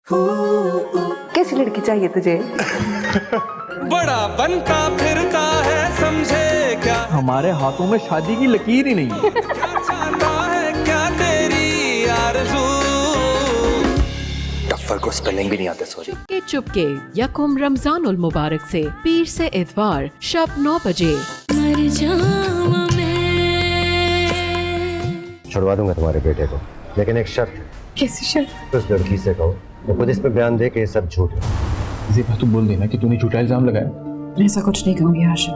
कैसी लड़की चाहिए तुझे? बड़ा बनता फिरता है, समझे क्या? हमारे हाथों में शादी की लकीर ही नहीं है। चाहता है क्या तेरी आरज़ू? टफ्फर को स्पेलिंग भी नहीं आते, सॉरी। के चुपके यकुम रमजानुल मुबारक से पीर से इतवार शब 9 बजे। छुड़वा दूंगा तुम्हारे बेटे को, लेकिन एक शर्त। कैसी शर्त? उस लड़की से कहो वो खुद इस पे बयान दे कि ये सब झूठ है। ज़ेबा तू बोल देना कि तूने झूठा इल्जाम लगाया। ऐसा कुछ नहीं कहूंगी हाशिम।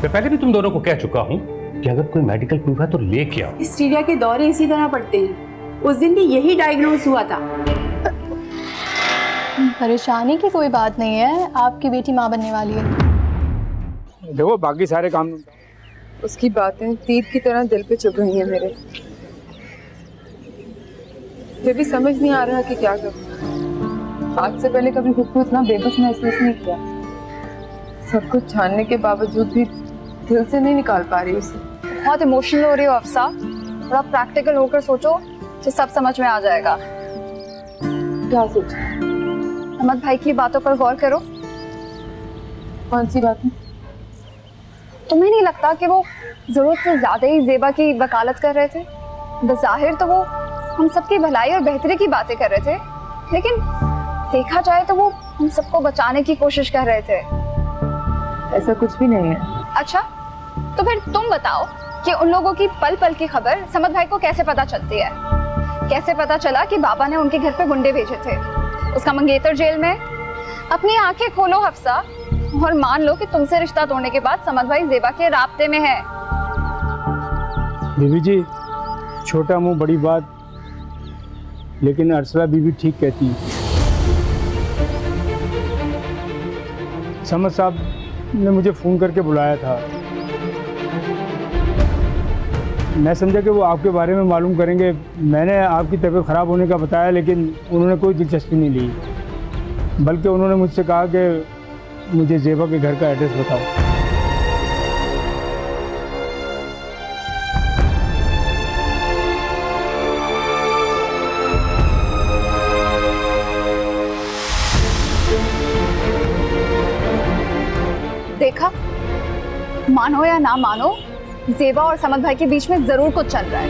मैं पहले भी तुम दोनों को कह चुका हूँ कि अगर कोई मेडिकल प्रूफ है तो लेके आओ। हिस्टीरिया के दौरे इसी तरह पड़ते हैं। उस दिन भी यही डायग्नोज हुआ था। परेशानी की कोई बात नहीं है, आपकी बेटी माँ बनने वाली है। देखो बाकी सारे काम उसकी बातें तीर की तरह दिल पे चुभ रही हैं मेरे। फिर भी समझ नहीं आ रहा कि क्या करूं। आज से पहले कभी खुद को इतना बेबस महसूस नहीं किया। सब कुछ जानने के बावजूद भी दिल से नहीं निकाल पा रही उसे। बहुत इमोशनल हो रही हो अफसा, थोड़ा प्रैक्टिकल होकर सोचो तो सब समझ में आ जाएगा। क्या सोचा? अहमद भाई की बातों पर गौर करो। कौन सी बातें? तुम्हें नहीं लगता कि वो जरूरत से ज्यादा ही ज़ेबा की वकालत कर रहे थे? बज़ाहिर तो वो हम सबकी भलाई और बेहतरी की बातें कर रहे थे, लेकिन देखा जाए तो वो हम सबको बचाने की कोशिश कर रहे थे। ऐसा कुछ भी नहीं है। अच्छा, तो फिर तुम बताओ कि उन लोगों की पल पल की खबर समद भाई को कैसे पता चलती है? कैसे पता चला कि बाबा ने उनके घर पे गुंडे भेजे थे, उसका मंगेतर जेल में? अपनी आंखें खोलो हफ्सा और मान लो कि तुमसे रिश्ता तोड़ने के बाद समद भाई ज़ेबा के राब्ते में है। बीबी जी, छोटा मुंह बड़ी बात, लेकिन अरसला बीबी ठीक कहती है। समद साहब ने मुझे फ़ोन करके बुलाया था। मैं समझा कि वो आपके बारे में मालूम करेंगे। मैंने आपकी तबीयत ख़राब होने का बताया, लेकिन उन्होंने कोई दिलचस्पी नहीं ली, बल्कि उन्होंने मुझसे कहा कि मुझे ज़ेबा के घर का एड्रेस बताओ। देखा, मानो या ना मानो, ज़ेबा और समद भाई के बीच में जरूर कुछ चल रहा है।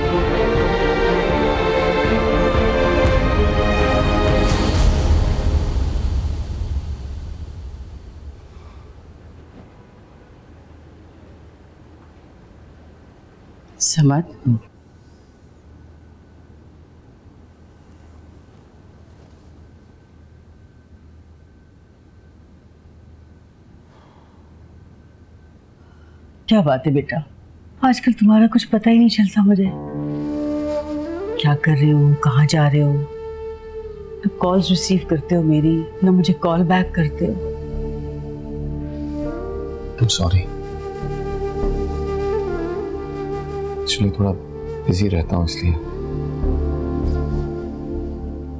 समद, क्या बात है बेटा? आजकल तुम्हारा कुछ पता ही नहीं चलता मुझे। क्या कर रहे हो, कहाँ जा रहे हो? न कॉल्स रिसीव करते हो मेरी, न मुझे कॉल बैक करते हो। सॉरी, एक्चुअली थोड़ा बिजी रहता हूँ इसलिए।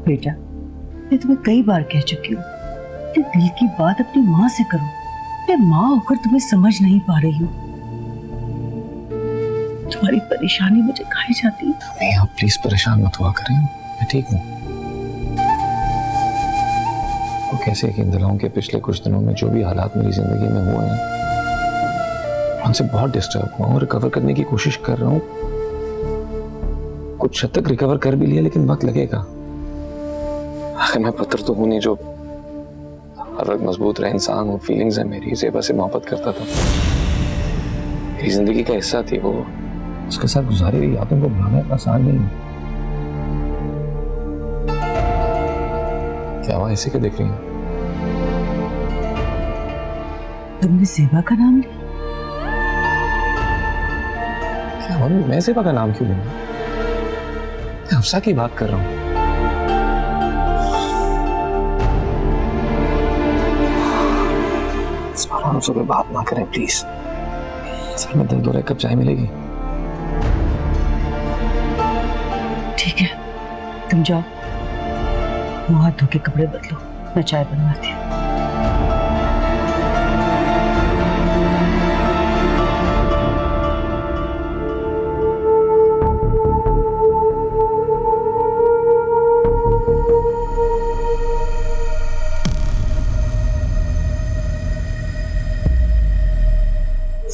बेटा, मैं तुम्हें कई बार कह चुकी हूँ कि दिल की बात अपनी माँ से करो। मैं माँ होकर तुम्हें समझ नहीं पा रही हूँ। तुम्हारी परेशानी मुझे खाई जाती है। नहीं, आप प्लीज परेशान मत हुआ करें, मैं ठीक हूँ। वो कैसे यकीन दिलाऊं कि पिछले कुछ दिनों में जो भी हालात मेरी जिंदगी में हुए हैं, उनसे बहुत डिस्टर्ब हुआ हूँ। रिकवर करने की कोशिश कर रहा हूँ, कुछ हद तक रिकवर कर भी लिया, लेकिन वक्त लगेगा। आखिर मैं पत्थर तो हूं नहीं जो हर वक्त मजबूत रहे इंसान हूँ। फीलिंग्स है मेरी, ज़ेबा से मोहब्बत करता था, मेरी जिंदगी का हिस्सा थी वो। उसके साथ गुजारी हुई यादों को भुलाना इतना आसान नहीं है। क्या हुआ, ऐसे क्या देख रही हैं? तुमने ज़ेबा का नाम लिया? क्या हुआ, मैं ज़ेबा का नाम क्यों लूंगा? मैं हफ्सा की बात कर रहा हूँ। इस बार हम सुबह बात ना करें प्लीज। सर में दर्द हो रहा है, कब चाय मिलेगी? ठीक है, तुम जाओ, मुंह हाथ धो के कपड़े बदलो, मैं चाय बनवाती हूँ।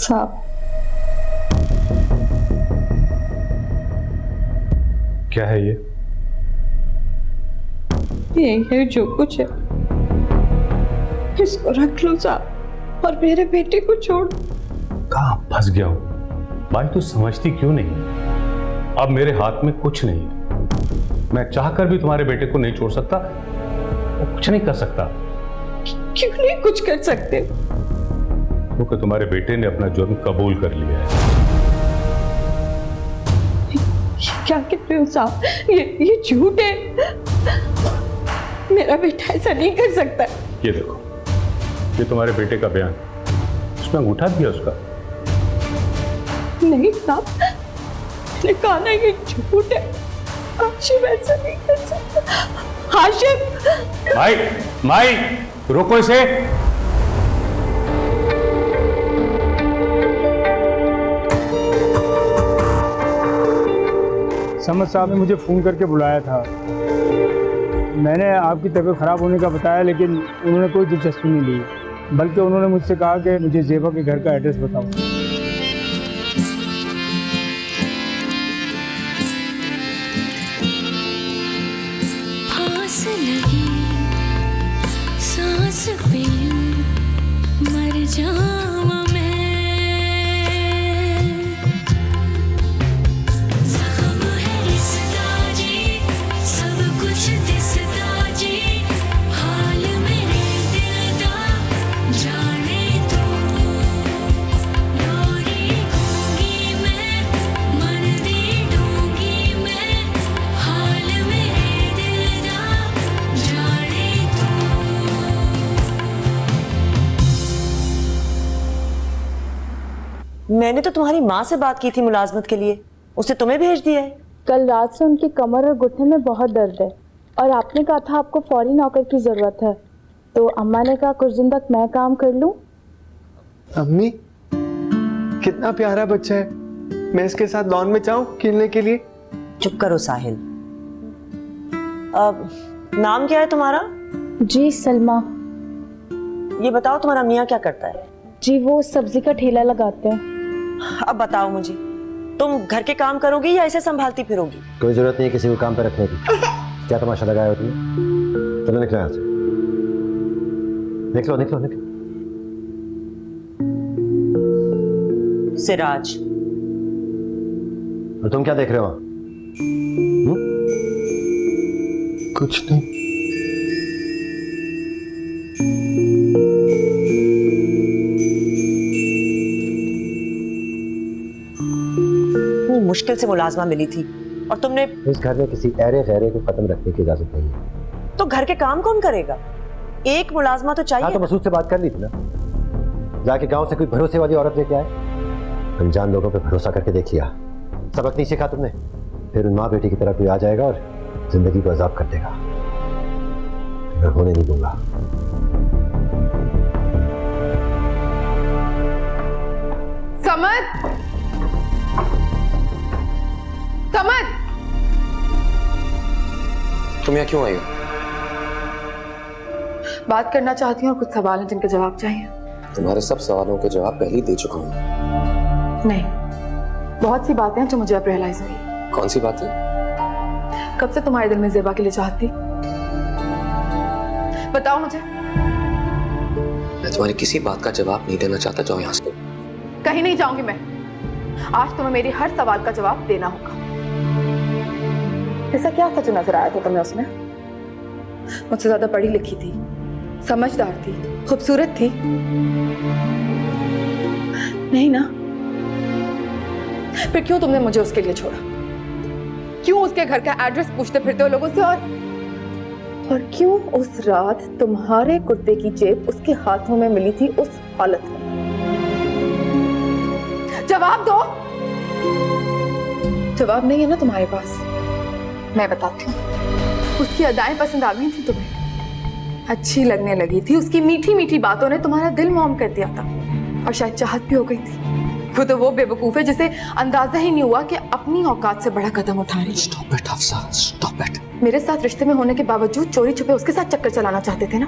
साहब, क्या है ये? ये जो कुछ है इसको रख लो साहब और मेरे बेटे को छोड़। कहाँ फंस गया हूं? भाई तू समझती क्यों नहीं? अब मेरे हाथ में कुछ नहीं है। मैं चाहकर भी तुम्हारे बेटे को नहीं छोड़ सकता, वो कुछ नहीं कर सकता। क्यों नहीं कुछ कर सकते? क्योंकि तुम्हारे बेटे ने अपना जुर्म कबूल कर लिया है। क्या कहते हो साहब? ये झूठ है। मेरा बेटा ऐसा नहीं कर सकता। ये देखो, ये तुम्हारे बेटे का बयान, उसमें अंगूठा दिया उसका। नहीं साहब, मैंने कहा ना ये झूठ है। हाशिम ऐसा नहीं कर सकता। हाशिम! माई, माई, रोको इसे। समद साहब ने मुझे फ़ोन करके बुलाया था। मैंने आपकी तबीयत ख़राब होने का बताया, लेकिन उन्होंने कोई दिलचस्पी नहीं ली, बल्कि उन्होंने मुझसे कहा कि मुझे ज़ेबा के घर का एड्रेस बताओ। फांस लगी सांस पे यूं मर जाऊं मैं, जख्म है रिश्ता जी, सब कुछ दिसता जी, हाल मेरे दिल दा जाने तू, लोरी खूंगी मैं, मन दी डूंगी मैं, हाल मेरे दिल दा जाने तू। मैंने तो तुम्हारी माँ से बात की थी मुलाजमत के लिए, उसने तुम्हें भेज दिया है। कल रात से उनकी कमर और घुटने में बहुत दर्द है और आपने कहा था आपको फौरी नौकर की ज़रूरत है, तो अम्मा ने कहा कुछ दिन तक मैं काम कर लूं। अम्मी, कितना प्यारा बच्चा है, मैं इसके साथ लॉन में जाऊं खेलने के लिए? चुप करो साहिल। नाम क्या है तुम्हारा? जी सलमा। ये बताओ तुम्हारा मियाँ क्या करता है? जी वो सब्जी का ठेला लगाते हैं। अब बताओ मुझे, तुम घर के काम करोगी या इसे संभालती फिरोगी? कोई जरूरत नहीं है किसी को काम पे रखने की। क्या तमाशा लगाया हो तुमने? चलो निकलो यहाँ से, निकलो निकलो निकलो। सिराज, और तुम क्या देख रहे हो? कुछ नहीं। मुश्किल से मुलाजमा मिली थी और तुमने इस घर में किसी ऐरे गैरे को खत्म रखने की इजाजत नहीं है। तो घर के काम कौन करेगा? एक मुलाजमा तो चाहिए। हाँ तो मसूद से बात कर ली थी ना, जाके गांव से कोई भरोसे वाली औरत लेके आए। अनजान लोगों पे भरोसा करके देख लिया, सबक नहीं सीखा तुमने। फिर उन माँ बेटी की तरह कोई आ जाएगा और जिंदगी को अजाब कर देगा। मैं होने नहीं दूंगा। समद, समद, तुम यहाँ क्यों आई हो? बात करना चाहती हूँ और कुछ सवाल हैं जिनके जवाब चाहिए। तुम्हारे सब सवालों के जवाब पहले ही दे चुका हूँ। नहीं, बहुत सी बातें हैं जो मुझे अब रियलाइज हुई। कौन सी बातें? कब से तुम्हारे दिल में ज़ेबा के लिए चाहती? बताओ मुझे। मैं तुम्हारी किसी बात का जवाब नहीं देना चाहता, जाओ यहाँ से। कहीं नहीं जाऊंगी मैं। आज तुम्हें मेरी हर सवाल का जवाब देना होगा। ऐसा क्या था जो नजर आया था तुम्हें उसमें? मुझसे ज्यादा पढ़ी लिखी थी, समझदार थी, खूबसूरत थी? नहीं ना? फिर क्यों तुमने मुझे उसके लिए छोड़ा? क्यों उसके घर का एड्रेस पूछते फिरते हो लोगों से? और क्यों उस रात तुम्हारे कुर्ते की जेब उसके हाथों में मिली थी उस हालत में? जवाब दो। जवाब नहीं है ना तुम्हारे पास? मैं बताती हूँ। उसकी अदाएं पसंद आ गई थी तुम्हें, अच्छी लगने लगी थी। उसकी मीठी मीठी बातों ने तुम्हारा दिल मौम कर दिया था और शायद चाहत भी हो गई थी। वो तो वो बेवकूफ है जिसे अंदाजा ही नहीं हुआ कि अपनी औकात से बड़ा कदम उठा रही है। Stop it Hafsa, stop it. मेरे साथ रिश्ते में होने के बावजूद चोरी छुपे उसके साथ चक्कर चलाना चाहते थे ना?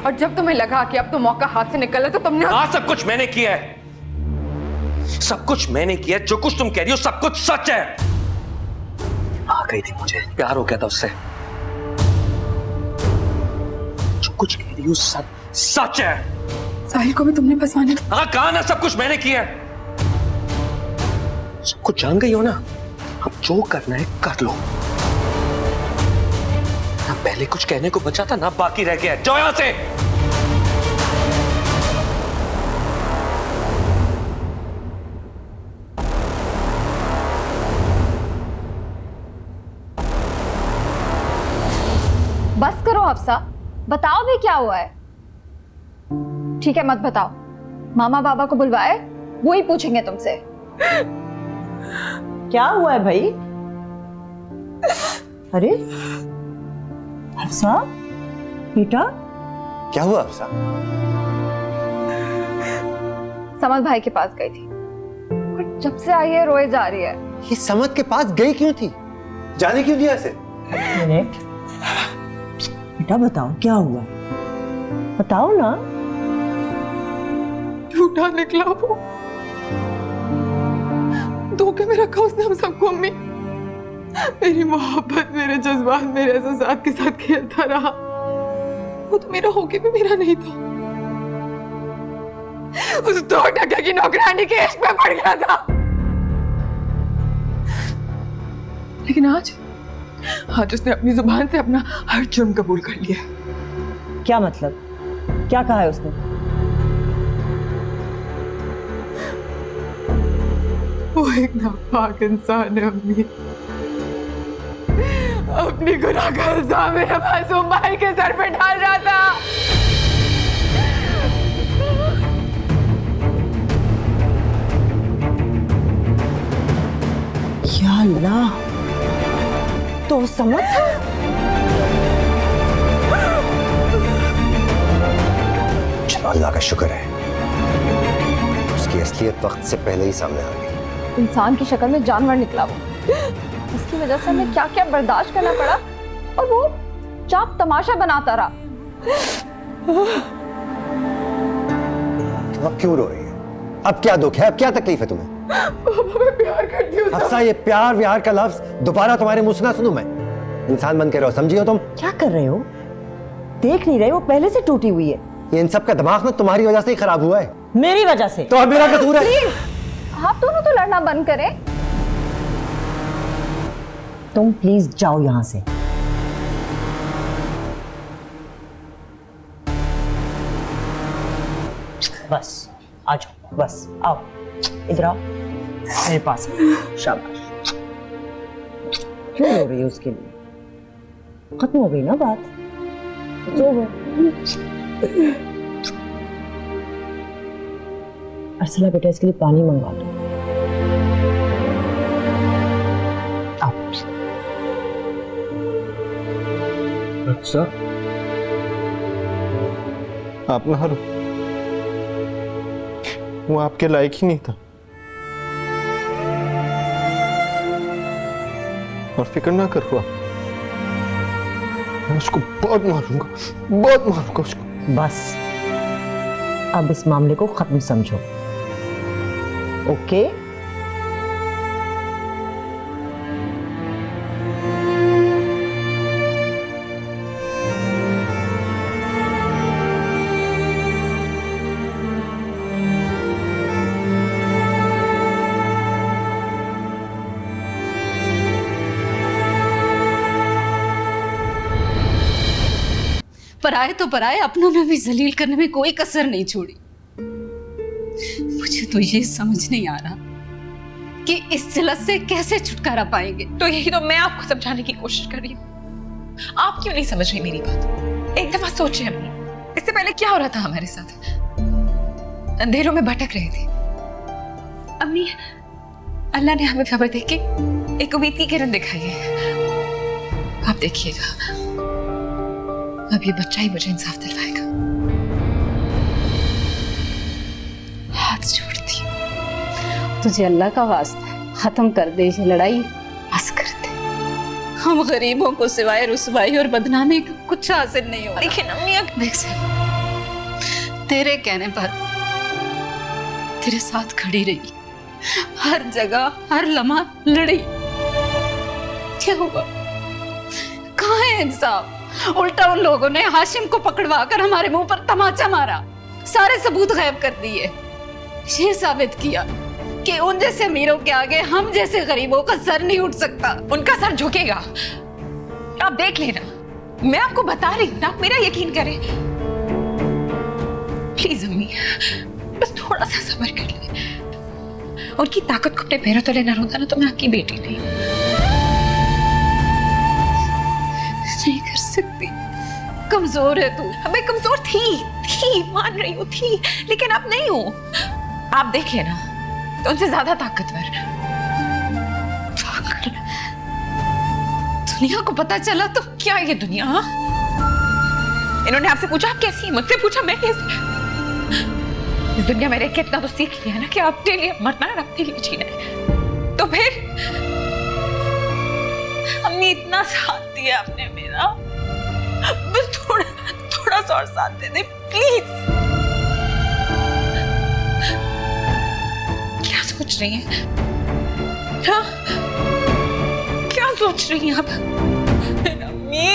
और जब तुम्हें लगा कि अब तो मौका हाथ से निकल रहा तो तुमने हाँ, सब कुछ मैंने किया है। सब कुछ मैंने किया, जो कुछ तुम कह रही हो सब कुछ सच है। आ गई थी मुझे, प्यार हो गया था उससे। जो कुछ कह रही हो सब सच है। साहिल को भी तुमने फंसवाने? हाँ, कहा ना सब कुछ मैंने किया है। सब कुछ जान गई हो ना, अब जो करना है कर लो। ना पहले कुछ कहने को बचा था ना बाकी रह गया। जाओ यहां से। बस करो हफ्सा, बताओ भी क्या हुआ है। ठीक है मत बताओ, मामा बाबा को बुलवाए, वो ही पूछेंगे तुमसे। क्या हुआ है भाई? अरे हफ्सा बेटा, क्या हुआ हफ्सा? समद भाई के पास गई थी और जब से आई है रोए जा रही है। ये समद के पास गई क्यों थी? जाने क्यों दिया इसे? मिनट बेटा, बताओ क्या हुआ, बताओ ना। झूठा निकला वो, धोखे में रखा उसने हम सबको। अम्मी, मेरी मोहब्बत, मेरे जज्बात, मेरे एहसास के साथ खेलता रहा। वो तो मेरा होके भी मेरा नहीं था। उस 2 टका की नौकरानी के इश्क में पड़ गया था। लेकिन आज उसने अपनी जुबान से अपना हर जुर्म कबूल कर लिया। क्या मतलब? क्या कहा है उसने? वो एक नापाक इंसान है अम्मी। अपनी गुनाह का इल्जाम मेरे मासूम भाई के सर पे डाल रहा था। या अल्लाह, तो समझ चलो अल्लाह का शुक्र है, उसकी असलियत वक्त से पहले ही सामने आ गई। इंसान की शक्ल में जानवर निकला वो, जिसकी वजह से हमें क्या क्या बर्दाश्त करना पड़ा और वो चाप तमाशा बनाता रहा। तुम अब क्यों रो रही है? अब क्या दुख है? अब क्या तकलीफ है तुम्हें? पापा मैं प्यार करती हूँ। हफ्सा, ये प्यार व्यार का लफ्ज दोबारा तुम्हारे मुंह से ना सुनूं मैं। इंसान बन के रहो, समझी हो तुम? क्या कर रहे हो? देख नहीं रहे वो पहले से टूटी हुई है। ये इन सब का दिमाग ना तुम्हारी वजह से ही खराब हुआ है। मेरी वजह से? तो अब मेरा कसूर है? प्लीज आप दोनों तो लड़ना बंद करें। तुम प्लीज जाओ यहां से। बस आ जाओ, बस आओ, इधर आओ मेरे पास। शाबाश। क्यों रो रही है उसके लिए? खत्म हो गई ना बात, जो हो। अर्सला बेटा, इसके लिए पानी मंगवा दो। अच्छा, आप ना रो, वो आपके लायक ही नहीं था। और फिक्र ना करो, मैं उसको बहुत मारूंगा उसको। बस अब इस मामले को खत्म समझो, ओके? पराए तो पराए, अपनों में भी जलील करने में कोई कसर नहीं छोड़ी। मुझे तो ये समझ नहीं आ रहा कि इस जिल्लत से कैसे छुटकारा पाएंगे। तो यही तो मैं आपको समझाने की कोशिश कर रही हूँ। आप क्यों नहीं समझ रही मेरी बात? एक दफा सोचिए अम्मी, इससे पहले क्या हो रहा था हमारे साथ? अंधेरों में भटक रहे थे अम्मी। अल्लाह ने हमें खबर देके एक उम्मीद की किरण दिखाई है। आप देखिएगा, अब ये बच्चा ही मुझे इंसाफ दिलवाएगा। हाथ जोड़ती हूं, तुझे अल्लाह का वास्ता है, खत्म कर दे ये लड़ाई, बस कर दे। हम गरीबों को सिवाय रुसवाई और बदनामी का कुछ हासिल नहीं हो। लेकिन अम्मी देख से, तेरे कहने पर तेरे साथ खड़ी रही, हर जगह हर लम्हा लड़ी। क्या हुआ? कहाँ है इंसाफ? उल्टा उन लोगों ने हाशिम को पकड़वा कर हमारे मुंह पर तमाचा मारा, सारे सबूत गायब कर दिए। ये साबित किया कि उन जैसे अमीरों के आगे हम जैसे गरीबों का सर नहीं उठ सकता। उनका सर झुकेगा, आप देख लेना। मैं आपको बता रही हूँ ना, आप मेरा यकीन करें। प्लीज अम्मी, बस थोड़ा सा सब्र कर ले। उनकी ताकत को अपने पैरों तले न रोता ना तो मैं आपकी बेटी नहीं कर सकती। कमजोर है तू। मैं कमजोर थी मान रही हूँ, थी, लेकिन अब नहीं हूँ। आप देख लेना, तो उनसे ज्यादा ताकतवर। दुनिया को पता चला तो क्या ये दुनिया? हाँ? इन्होंने आपसे पूछा आप कैसी, मुझसे पूछा मैं कैसी। इस दुनिया में रह के इतना तो सीख लिया ना कि अपने लिए मरना है, अपने लिए जीना है। तो फिर अम्मी इतना साथ दिया आपने मेरा, बस थोड़ा सा और साथ दे दे प्लीज। क्या सोच रही हैं? क्या सोच रही हैं आप? अम्मी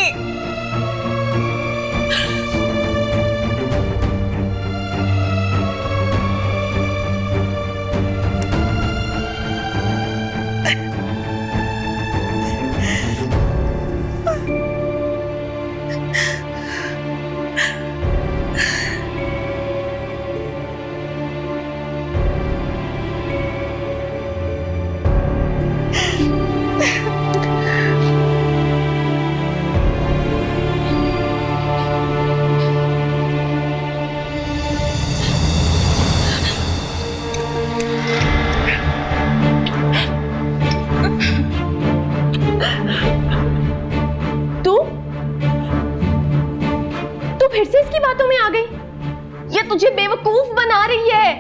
फिर से इसकी बातों में आ गई। ये तुझे बेवकूफ बना रही है।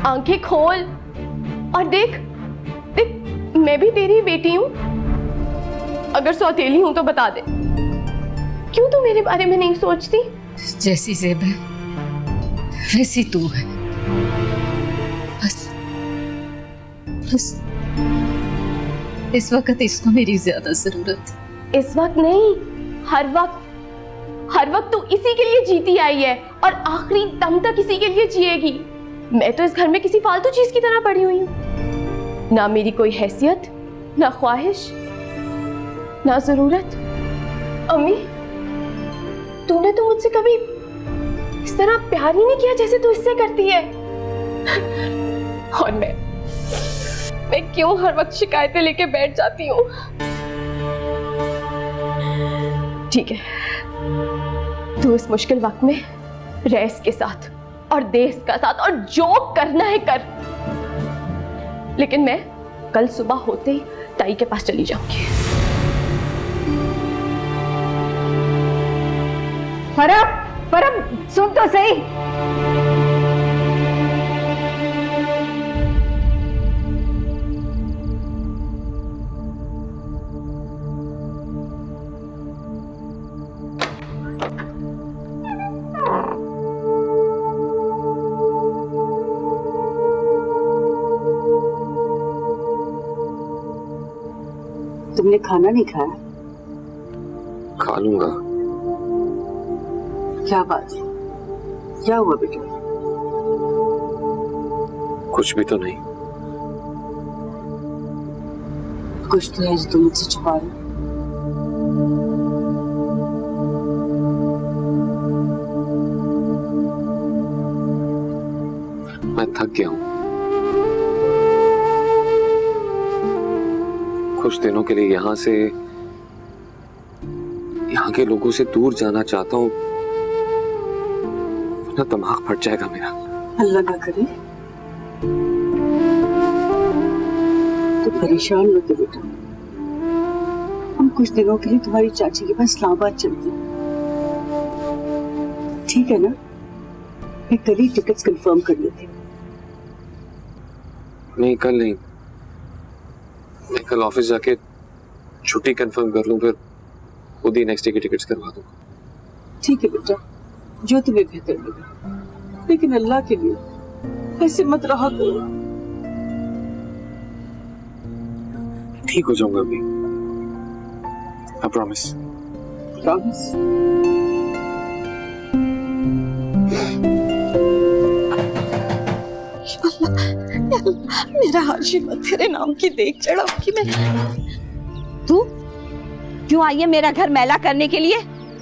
आंखें खोल और देख देख, मैं भी तेरी बेटी हूं। अगर सौतेली हूं तो बता दे, क्यों तू मेरे बारे में नहीं सोचती? जैसी ज़ेब है वैसी तू है। बस इस वक्त इसको मेरी ज्यादा जरूरत है। इस वक्त नहीं, हर वक्त तू इसी के लिए जीती आई है और आखिरी दम तक इसी के लिए जिएगी। मैं तो इस घर में किसी फालतू चीज की तरह पड़ी हुई हूं। ना मेरी कोई हैसियत, ना ख्वाहिश, ना जरूरत। अम्मी, तूने तो मुझसे कभी इस तरह प्यार ही नहीं किया जैसे तू इससे करती है। और मैं क्यों हर वक्त शिकायतें लेके बैठ जाती हूँ? ठीक है, तू इस मुश्किल वक्त में रईस के साथ और देश का साथ और जो करना है कर। लेकिन मैं कल सुबह होते ही ताई के पास चली जाऊंगी। परम सुन तो सही। तुमने खाना नहीं खाया? खा लूंगा। क्या बात है, क्या हुआ बेटा? कुछ भी तो नहीं। कुछ तो है जो तुम मुझसे छुपा रहे हो। मैं थक गया हूं। कुछ दिनों के लिए यहाँ के लोगों से दूर जाना चाहता हूँ, वरना दिमाग फट जाएगा मेरा। अल्लाह ना करे। तो परेशान मत हो बेटा, हम कुछ दिनों के लिए तुम्हारी चाची के पास इस्लामाबाद चलते हैं, ठीक है ना? मैं कल ही टिकट्स कंफर्म कर लेती हूँ। नहीं, कल नहीं। मैं कल ऑफिस जाके छुट्टी कंफर्म कर लूं, फिर खुद ही नेक्स्ट डे की टिकट्स करवा दूंगा। ठीक है बेटा, जो तुम्हें बेहतर लगे, लेकिन अल्लाह के लिए ऐसे मत रहा करो। ठीक हो जाऊंगा अभी, आई प्रॉमिस। प्रॉमिस। मेरा हाशिम तेरे नाम की देख चढ़ाऊंगी मैं। तू क्यों आई है मेरा घर मैला करने के लिए?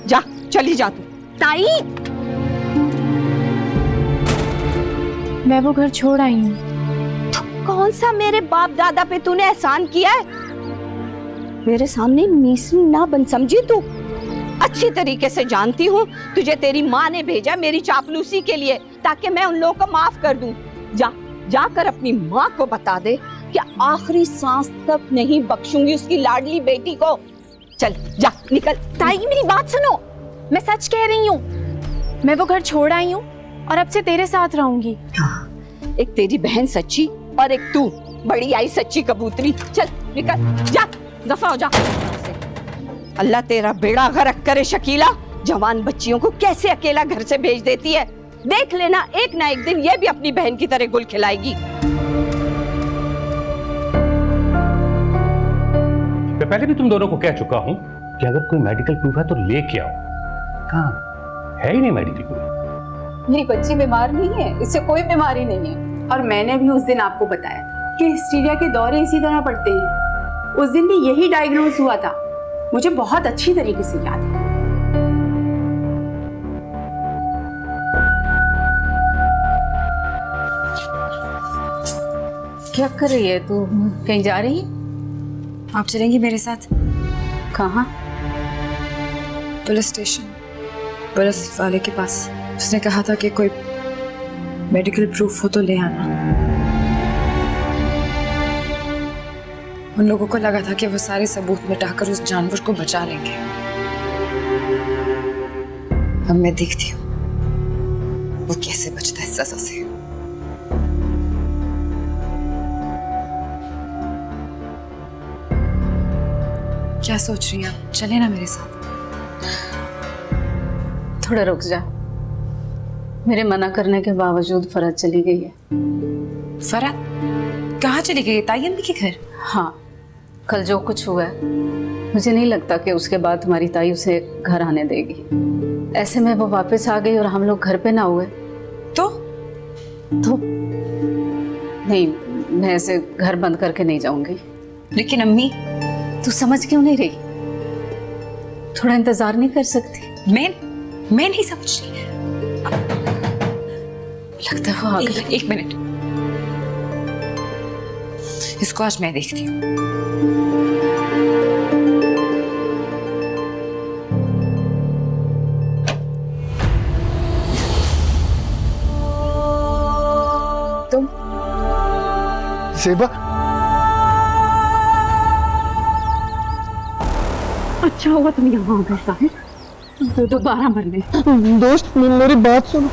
जा, चली जा तू। ताई, मैं वो घर छोड़ आई हूँ। तो कौन सा मेरे बाप दादा पे तूने एहसान किया है? मेरे सामने मीसरी ना बन, समझी तू? अच्छी तरीके से जानती हूँ तुझे तेरी माँ ने भेजा मेरी चापलूसी के लिए, ताकि मैं उन लोगों को माफ कर दूं। जा, जाकर अपनी माँ को बता दे कि आखिरी सांस तक नहीं बख्शूंगी उसकी लाडली बेटी को। चल जा, निकल। ताई मेरी बात सुनो, मैं सच कह रही हूँ। मैं वो घर छोड़ आई हूँ और अब से तेरे साथ रहूंगी। एक तेरी बहन सच्ची और एक तू बड़ी आई सच्ची कबूतरी। चल निकल, जा, दफा हो जा। अल्लाह तेरा बेड़ा गर्क करे शकीला, जवान बच्चियों को कैसे अकेला घर से भेज देती है। देख लेना एक ना एक दिन ये भी अपनी बहन की तरह गुल खिलाएगी। मैं पहले भी तुम दोनों को कह चुका हूं कि अगर कोई मेडिकल प्रूफ है तो लेके आओ। कहाँ है ही नहीं मेडिकल प्रूफ। मेरी बच्ची बीमार नहीं है, इससे कोई बीमारी नहीं है। और मैंने भी उस दिन आपको बताया था कि हिस्टीरिया के दौरे इसी तरह पड़ते हैं। उस दिन भी यही डायग्नोज हुआ था, मुझे बहुत अच्छी तरीके से याद है। क्या कर रही है तू? कहीं जा रही है? आप चलेंगी मेरे साथ? कहाँ? पुलिस स्टेशन, पुलिस वाले के पास। उसने कहा था कि कोई मेडिकल प्रूफ हो तो ले आना। उन लोगों को लगा था कि वो सारे सबूत मिटाकर उस जानवर को बचा लेंगे। अब मैं देखती हूँ वो कैसे बचता है सजा से। क्या सोच रही हैं आप? चले ना मेरे साथ। थोड़ा रुक जा। मेरे मना करने के बावजूद फरहत चली गई है। फरहत कहाँ चली गई? ताई अम्मी के घर? हाँ, कल जो कुछ हुआ है मुझे नहीं लगता कि उसके बाद तुम्हारी ताई उसे घर आने देगी। ऐसे में वो वापस आ गई और हम लोग घर पे ना हुए तो नहीं, मैं ऐसे घर बंद करके नहीं जाऊंगी। लेकिन अम्मी, तू समझ क्यों नहीं रही? थोड़ा इंतजार नहीं कर सकती? मैं नहीं समझ रही। लगता है वो आ गई। एक मिनट, इसको आज मैं देखती हूँ। तुम सेबा, अच्छा हुआ तुम यहाँ आ गए साहिर, दोबारा मरने। दोस्त मेरी बात सुनो।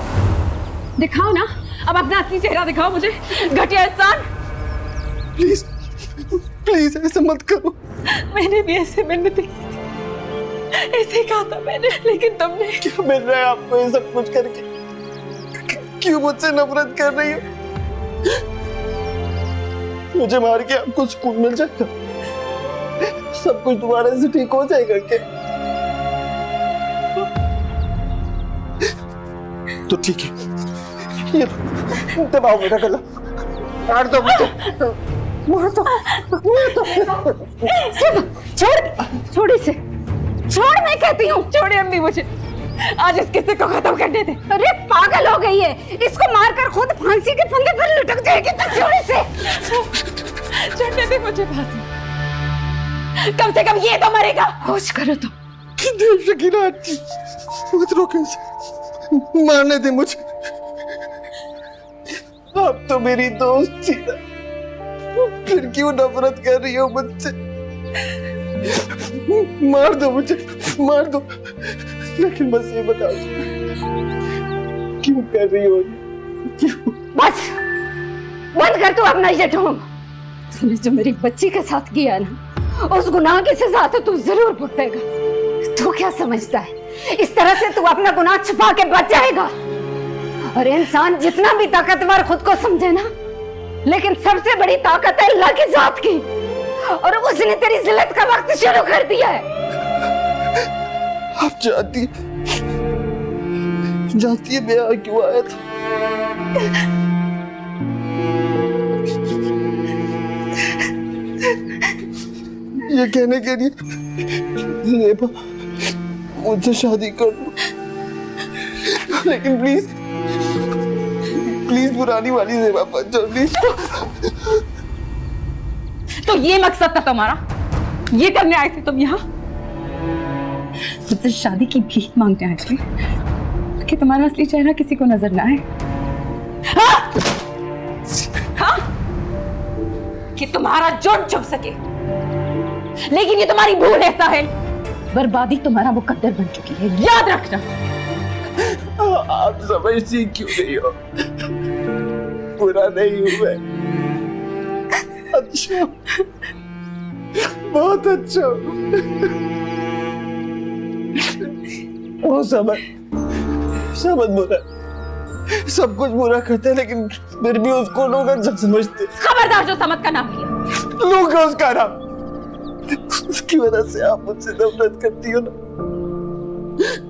दिखाओ ना, अब अपना असली चेहरा दिखाओ मुझे, घटिया इंसान। प्लीज प्लीज ऐसे मत करो। मैंने भी ऐसे मिन्नतें की थी, ऐसे कहा था मैंने, लेकिन तुमने। क्या मिल रहा है आपको ये सब कुछ करके? क्यों मुझसे नफरत कर रही हो? मुझे मार के आपको सुकून मिल जाएगा? सब कुछ दोबारा से ठीक हो जाएगा क्या? तो ठीक है, ये दबाओ मेरा गला, मार दो मुझे, मार दो, मार दो। छोड़ इसे, छोड़, मैं कहती हूँ छोड़े अम्मी मुझे। आज इस किस्से को खत्म करने दे। अरे पागल हो गई है, इसको मारकर खुद फांसी के फंदे पर लटक जाएगी। तो छोड़ इसे, छोड़ने दे मुझे फांसी। कम से कम ये तो मरेगा। होश करो तुम। शकीना मत रोको इसे, मारने दे मुझे। आप तो मेरी दोस्त थी ना, फिर क्यों नफरत कर रही हो मुझसे? मार दो मुझे, मार दो, लेकिन बस ये बता दो क्यों कर रही हो? क्यों? बस बंद कर तू अपना ये ढोंग। तूने जो मेरी बच्ची के साथ किया ना, उस गुनाह की सजा तो तू जरूर भुगतेगा। तू क्या समझता है इस तरह से तू अपना गुनाह छुपा के बच जाएगा? और इंसान जितना भी ताकतवर खुद को समझे ना, लेकिन सबसे बड़ी ताकत है अल्लाह की जात की। और उसने तेरी जिल्लत का वक्त शुरू कर दिया है। आप जानती है मैं यहाँ क्यों आया था? ये कहने के लिए ज़ेबा मुझसे शादी कर लो, लेकिन प्लीज प्लीज पुरानी वाली ज़ेबा मत जाओ प्लीज। तो ये मकसद था तुम्हारा? ये करने आए थे तुम यहाँ? मुझसे शादी की भीख मांगने आए थे कि तुम्हारा असली चेहरा किसी को नजर ना आए। हाँ? हाँ? कि तुम्हारा जुर्म छुप सके। लेकिन ये तुम्हारी भूल है साहिल, बर्बादी तुम्हारा मुकद्दर बन चुकी है, याद रखना। आप समझती क्यों नहीं हो? बुरा नहीं हूं मैं, अच्छा, बहुत अच्छा। वो समझ बुरा, सब कुछ बुरा करते हैं, लेकिन फिर भी उसको लोग अच्छा समझते। खबरदार जो समझ का नाम लिया। लोग है उसका नाम, उसकी वजह से आप मुझसे नफरत करती हो ना,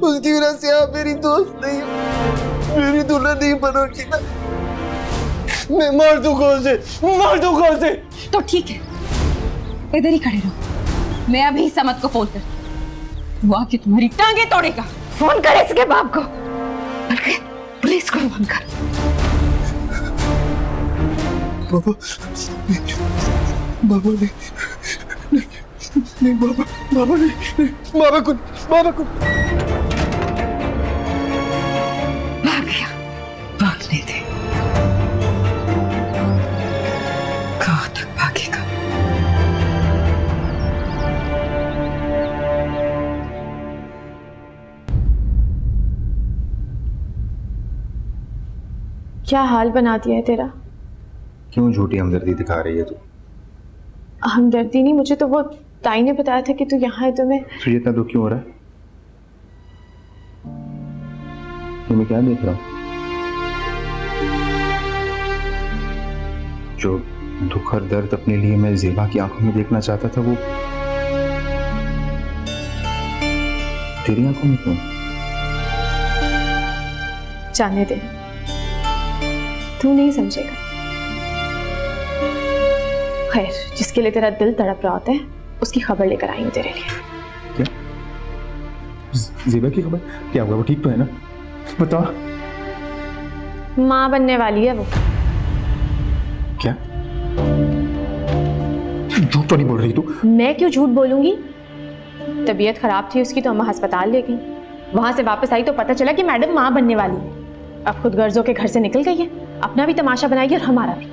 उसकी वजह से आप मेरी दोस्त नहीं, मेरी दुल्हन नहीं बनोगी ना। मैं मार दूं कौन से? तो ठीक है, इधर ही खड़े रहो। मैं अभी समत को फोन करती हूँ, वो आके तुम्हारी टांगे तोड़ेगा। फोन कर इसके बाप को, पुलिस को फोन कर। बाबा नहीं, बाबा को भाग गया, भागने दे। कहाँ तक भागेगा? क्या हाल बना दिया है तेरा? क्यों झूठी हमदर्दी दिखा रही है तू? हमदर्दी नहीं, मुझे तो वो ताई ने बताया था कि तू यहाँ है, तो मैं। तुझे इतना दुख क्यों हो रहा है? ये मैं क्या देख रहा हूँ? जो दुख और दर्द अपने लिए मैं ज़ेबा की आंखों में देखना चाहता था, वो तेरी आंखों में क्यों? जाने दे, तू नहीं समझेगा। खैर, जिसके लिए तेरा दिल तड़प रहा होता है, उसकी खबर लेकर आई हूँ तेरे लिए। क्या? ज़ेबा की खबर? क्या हुआ? वो ठीक तो है ना? बता। माँ बनने वाली है वो। क्या? झूठ तो नहीं बोल रही तू? मैं क्यों झूठ बोलूंगी? तबीयत खराब थी उसकी, तो अम्मा अस्पताल ले गई। वहां से वापस आई तो पता चला कि मैडम माँ बनने वाली है। अब खुद गर्जों के घर से निकल गई है, अपना भी तमाशा बनाएगी और हमारा भी।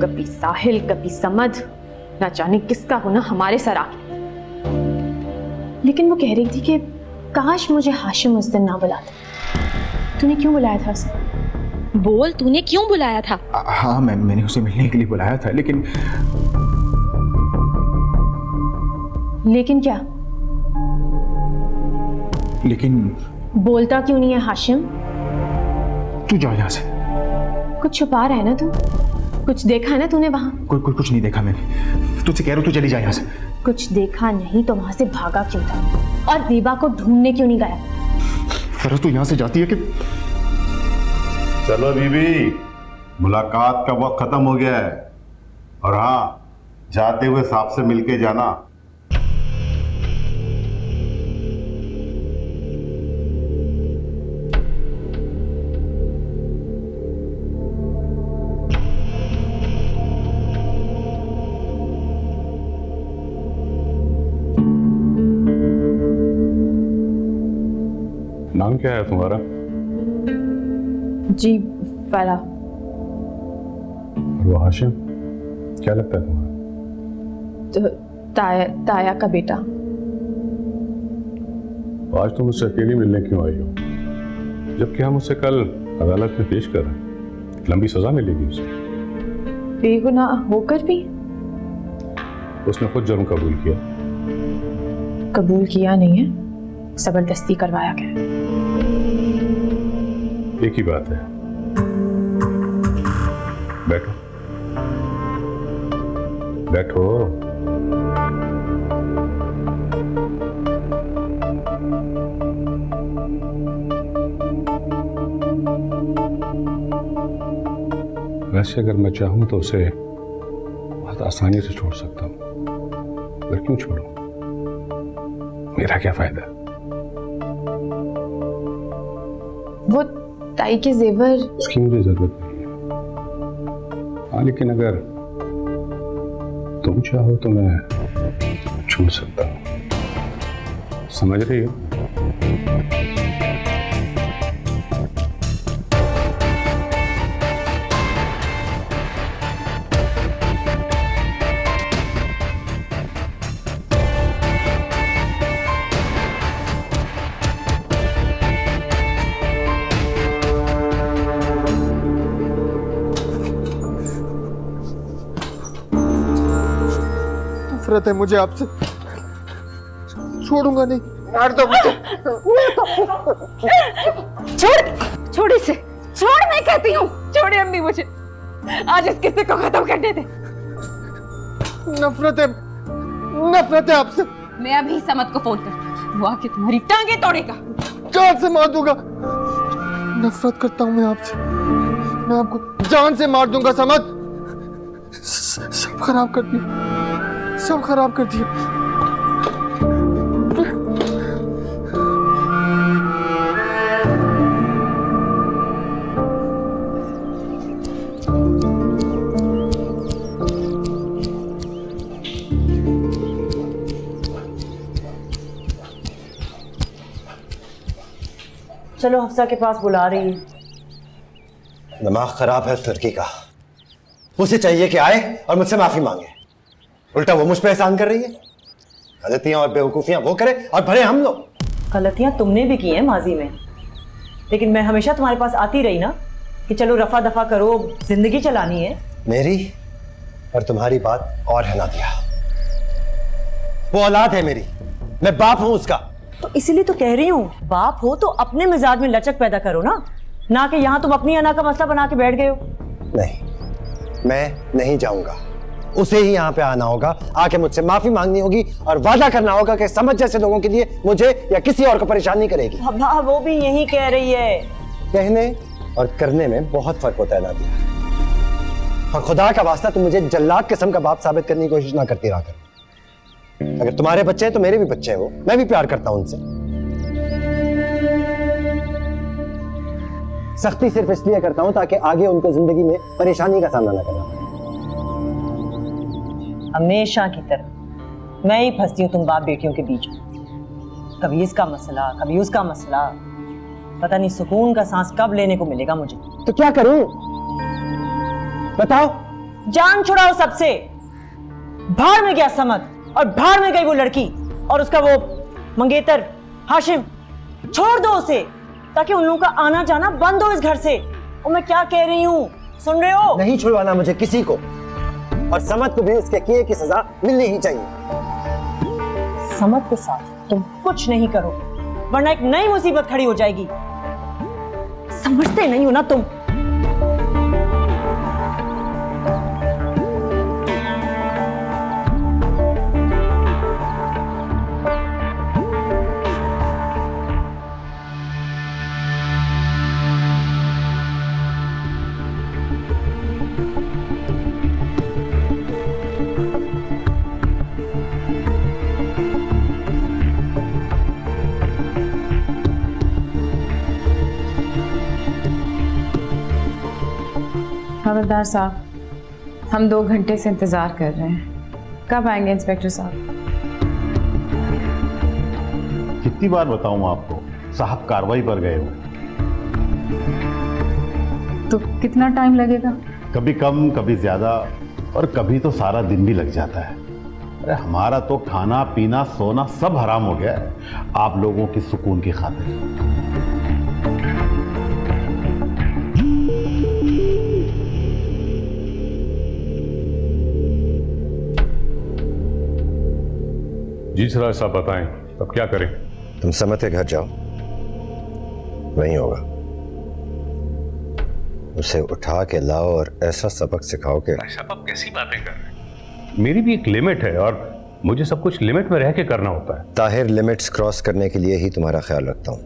कभी साहिल, कभी समद, ना जाने किसका गुनाह हमारे सर आ गया। लेकिन वो कह रही थी कि काश मुझे हाशिम उस दिन ना बुलाता। तूने क्यों बुलाया था उसे? बोल, तूने क्यों बुलाया था? हाँ, मैंने उसे मिलने के लिए बुलाया था, लेकिन क्या? लेकिन बोलता क्यों नहीं है हाशिम? तू जा यहाँ से। कुछ छुपा रहा है ना तू? कुछ देखा है ना तूने वहां? कुछ नहीं देखा मैंने। तुझसे कह रहा हूँ तू चली जा यहाँ से। कुछ देखा नहीं तो वहां से भागा क्यों था? और ज़ेबा को ढूंढने क्यों नहीं गया? फरज, तू यहाँ से जाती है कि? चलो बीबी, मुलाकात का वक्त खत्म हो गया है, और हाँ, जाते हुए सांप से मिलके जाना। नाम क्या है तुम्हारा? जी, फराह। वो हाशिम क्या लगता है तुम्हारा? ताया का बेटा। आज तुम मुझसे अकेली मिलने क्यों आई हो, जबकि हम उसे कल अदालत में पेश कर रहे हैं? लंबी सजा मिलेगी उसे। बेगुनाह होकर भी? उसने खुद जुर्म कबूल किया। कबूल किया नहीं है, जबरदस्ती करवाया गया। एक ही बात है। बैठो बैठो। वैसे अगर मैं चाहूं तो उसे बहुत आसानी से छोड़ सकता हूं, मगर क्यों छोड़ूं? मेरा क्या फायदा? वो ताई के जेवर उसकी मुझे जरूरत नहीं है। हाँ, लेकिन अगर तुम चाहो तो मैं छोड़ सकता हूं। समझ रही हो? नफरत है मुझे आपसे, छोड़ूंगा नहीं, मार दो मुझे। छोड़ इसे, छोड़, मैं कहती हूँ छोड़े अम्मी मुझे, आज इस किस्से को खत्म करने दे। नफरत है आपसे। मैं अभी समत को फोन करती हूँ, वो आके तुम्हारी टांगे तोड़ेगा। जान से मार दूंगा। नफरत करता हूँ मैं आपसे, मैं आपको जान से मार दूंगा समत। सब खराब कर दिया, सब खराब कर दिया। चलो हफ्सा के पास बुला रही है। दिमाग खराब है उस लड़की का। उसे चाहिए कि आए और मुझसे माफी मांगे, उल्टा वो मुझ पे एहसान कर रही है। गलतियां और बेवकूफियां वो करे और भरे हम लोग। गलतियां तुमने भी की हैं माजी में, लेकिन मैं हमेशा तुम्हारे पास आती रही ना कि चलो रफा दफा करो, जिंदगी चलानी है। मेरी और तुम्हारी बात और है ना दिया। वो औलाद है मेरी, मैं बाप हूं उसका। तो इसीलिए तो कह रही हूँ, बाप हो तो अपने मिजाज में लचक पैदा करो ना कि यहाँ तुम अपनी अना का मसला बना के बैठ गए हो। नहीं, मैं नहीं जाऊंगा। उसे ही यहाँ पे आना होगा, आके मुझसे माफी मांगनी होगी और वादा करना होगा कि समझ जैसे लोगों के लिए मुझे या किसी और को परेशान नहीं करेगी। हाँ, वो भी यही कह रही है। कहने और करने में बहुत फर्क होता है नादिया। और खुदा का वास्ता तुम मुझे जल्लाद किस्म का बाप साबित करने की कोशिश ना करती रहा कर। अगर तुम्हारे बच्चे हैं तो मेरे भी बच्चे हैं, वो मैं भी प्यार करता हूं उनसे। सख्ती सिर्फ इसलिए करता हूं ताकि आगे उनको जिंदगी में परेशानी का सामना ना करना पड़े। हमेशा की तरह मैं ही फंसती हूँ तुम बाप बेटियों के बीच में। कभी इसका मसला, कभी उसका मसला। पता नहीं सुकून का सांस कब लेने को मिलेगा मुझे। तो क्या करूं बताओ? जान छुड़ाओ सबसे। भाड़ में गया समद और भाड़ में गई वो लड़की और उसका वो मंगेतर हाशिम। छोड़ दो उसे ताकि उन लोगों का आना जाना बंद हो इस घर से। और मैं क्या कह रही हूँ, सुन रहे हो? नहीं छुड़वाना मुझे किसी को, और समद को भी इसके किए की सजा मिलनी ही चाहिए। समद के साथ तुम कुछ नहीं करो वरना एक नई मुसीबत खड़ी हो जाएगी। समझते नहीं हो ना तुम? हवलदार साहब, हम 2 घंटे से इंतजार कर रहे हैं, कब आएंगे इंस्पेक्टर साहब? कितनी बार बताऊं आपको, साहब कार्रवाई पर गए हो। तो कितना टाइम लगेगा? कभी कम कभी ज्यादा, और कभी तो सारा दिन भी लग जाता है। अरे हमारा तो खाना पीना सोना सब हराम हो गया है आप लोगों की सुकून की खातिर। जी सर, साहब बताएं, अब क्या करें? तुम समत के घर जाओ, वहीं होगा। उसे उठा के लाओ और ऐसा सबक सिखाओ कि। साहब आप कैसी बातें कर रहे हैं? मेरी भी एक लिमिट है और मुझे सब कुछ लिमिट में रह के करना होता है। ताहिर, लिमिट्स क्रॉस करने के लिए ही तुम्हारा ख्याल रखता हूँ।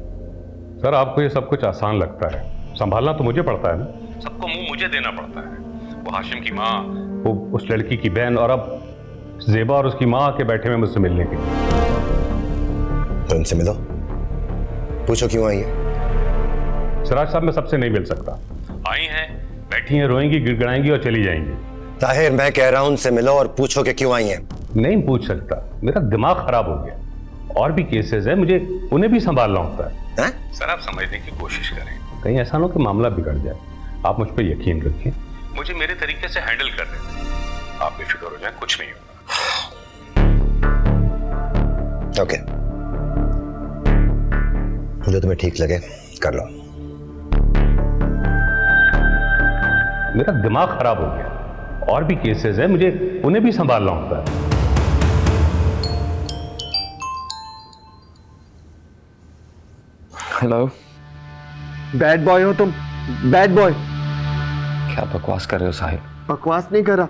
सर आपको ये सब कुछ आसान लगता है, संभालना तो मुझे पड़ता है ना। सबको मुंह मुझे देना पड़ता है। वो हाशिम की माँ, वो उस लड़की की बहन, और अब जेबा और उसकी माँ आके बैठे हुए मुझसे मिलने के लिए। तो इनसे मिलो, पूछो क्यों आई है। सिराज साहब, मैं सबसे नहीं मिल सकता। आई हैं, बैठी हैं, रोएंगी, गिड़गिड़ाएंगी और चली जाएंगी। ताहिर, मैं कह रहा हूं उनसे मिलो और पूछो कि क्यों आई हैं। नहीं पूछ सकता, मेरा दिमाग खराब हो गया। और भी केसेस है, मुझे उन्हें भी संभालना होता है। सर, आप समझने की कोशिश करें, कहीं ऐसा ना हो कि मामला बिगड़ जाए। आप मुझ पर यकीन रखें, मुझे मेरे तरीके से हैंडल कर दें। आप बेफिक्र हो जाए, कुछ नहीं होगा। ओके, जो तुम्हें ठीक लगे कर लो। मेरा दिमाग खराब हो गया। और भी केसेस है, मुझे उन्हें भी संभालना होता है। हेलो। बैड बॉय हो तुम, बैड बॉय। क्या बकवास कर रहे हो साहिल? बकवास नहीं कर रहा,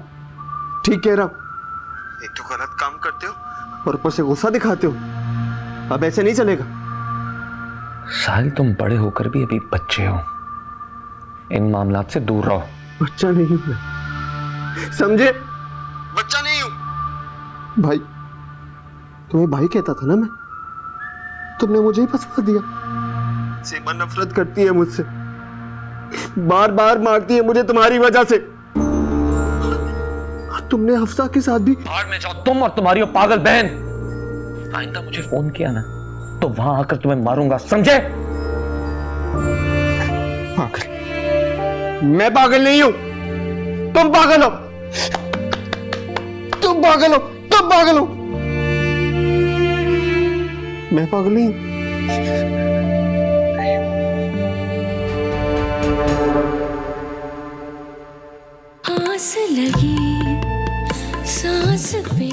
ठीक कह रहा हूं। एक तो गलत काम करते हो और ऊपर से गुस्सा दिखाते हो। अब ऐसे नहीं चलेगा। साहिल, तुम बड़े होकर भी अभी बच्चे हो, इन मामलात से दूर रहो। बच्चा नहीं हूं मैं, समझे? बच्चा नहीं हूं। भाई, तुम्हें भाई कहता था ना मैं, तुमने मुझे ही फंसा दिया। सेबा नफरत करती है मुझसे, बार बार मारती है मुझे तुम्हारी वजह से। और तुमने हफ्सा के साथ भी। बाहर में जाओ तुम और तुम्हारी वो पागल बहन। आइंदा मुझे फोन किया ना तो वहां आकर तुम्हें मारूंगा, समझे? पागल? मैं पागल नहीं हूं, तुम पागल हो। तुम पागल हो, तुम पागल हो। मैं पागल नहीं हूं। आस लगी सांस पे